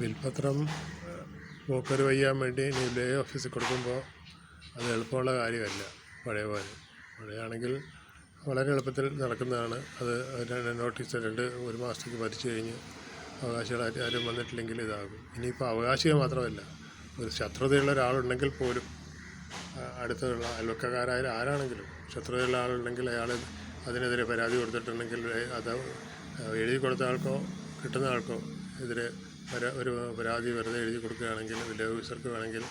വിൽപത്രം broker വയ്യാൻ വേണ്ടി village ഓഫീസിൽ കൊടുക്കുമ്പോൾ അത് എളുപ്പമുള്ള കാര്യമല്ല. പഴയ പോലെ പഴയാണെങ്കിൽ വളരെ എളുപ്പത്തിൽ നടക്കുന്നതാണ്. അത് നോട്ടീസ് ഒരു മാസത്തേക്ക് ഭരിച്ചു കഴിഞ്ഞ് അവകാശികളായിട്ട് ആരും വന്നിട്ടില്ലെങ്കിൽ ഇതാകും. ഇനിയിപ്പോൾ അവകാശികൾ മാത്രമല്ല, ഒരു ശത്രുതയുള്ള ഒരാളുണ്ടെങ്കിൽ പോലും, അടുത്തുള്ള അയൽവക്കക്കാരായാലും ആരാണെങ്കിലും ശത്രുതയുള്ള ആളുണ്ടെങ്കിൽ അയാൾ അതിനെതിരെ പരാതി കൊടുത്തിട്ടുണ്ടെങ്കിൽ അത് എഴുതി കൊടുത്ത ആൾക്കോ കിട്ടുന്ന ആൾക്കോ എതിരെ ഒരു പരാതി വെറുതെ എഴുതി കൊടുക്കുകയാണെങ്കിൽ വില്ലേജ് ഓഫീസർക്ക് വേണമെങ്കിൽ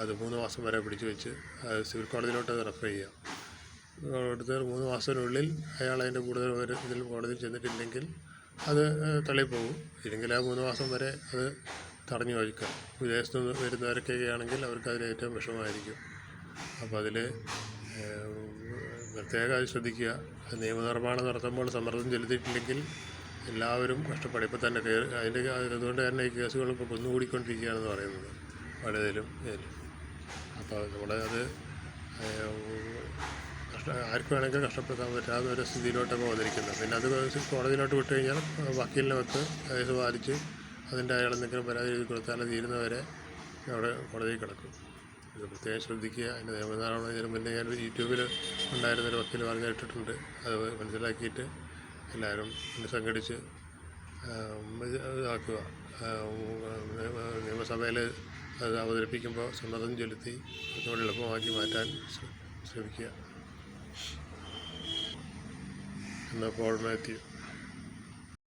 അത് 3 മാസം വരെ പിടിച്ചു വെച്ച് അത് സിവിൽ കോടതിയിലോട്ട് അത് റെഫർ ചെയ്യാം. കൊടുത്ത് 3 മാസത്തിനുള്ളിൽ അയാൾ അതിൻ്റെ കൂടുതൽ ഇതിൽ കോടതിയിൽ ചെന്നിട്ടില്ലെങ്കിൽ അത് തള്ളിപ്പോകും. ഇല്ലെങ്കിൽ ആ 3 മാസം വരെ അത് തടഞ്ഞു വയ്ക്കാം. വിദേശത്ത് നിന്ന് വരുന്നവരൊക്കെ ആണെങ്കിൽ അവർക്ക് അതിൽ ഏറ്റവും വിഷമമായിരിക്കും. അപ്പോൾ അതിൽ പ്രത്യേകം ശ്രദ്ധിക്കുക. നിയമനിർമ്മാണം നടത്തുമ്പോൾ സമ്മർദ്ദം ചെലുത്തിയിട്ടില്ലെങ്കിൽ എല്ലാവരും കഷ്ടപ്പെടും. ഇപ്പോൾ തന്നെ അതുകൊണ്ട് തന്നെ ഈ കേസുകൾ ഇപ്പോൾ കുന്നുകൂടിക്കൊണ്ടിരിക്കുകയാണെന്ന് പറയുന്നത് പലതിലും ഇതിലും. അപ്പോൾ നമ്മളത് ആർക്ക് വേണമെങ്കിലും കഷ്ടപ്പെടുത്താൻ പറ്റാത്ത ഒരു സ്ഥിതിയിലോട്ടൊക്കെ വന്നിരിക്കുന്നത്. പിന്നെ അത് കോടതിയിലോട്ട് വിട്ട് കഴിഞ്ഞാൽ വക്കീലിനെ വെച്ച് കേസ് വാദിച്ച് അതിൻ്റെ അയാൾ എന്തെങ്കിലും പരാതി എഴുതി കൊടുത്താൽ തീരുന്നവരെ അവിടെ കോടതിയിൽ കിടക്കും. ഇത് പ്രത്യേകം ശ്രദ്ധിക്കുക. അതിൻ്റെ നിയമനിർമ്മാണം ഇതിന് മുന്നേ ഞാൻ യൂട്യൂബിൽ ഉണ്ടായിരുന്നൊരു വക്കീൽ പറഞ്ഞു കേട്ടിട്ടുണ്ട്. അത് മനസ്സിലാക്കിയിട്ട് എല്ലാവരും സംഘടിച്ച് ഇതാക്കുക. നിയമസഭയിൽ അത് അവതരിപ്പിക്കുമ്പോൾ സമ്മതം ചെലുത്തി കുറച്ചുകൂടി എളുപ്പമാക്കി മാറ്റാൻ ശ്രമിക്കുക. എന്നാൽ പോൾ മാത്യു.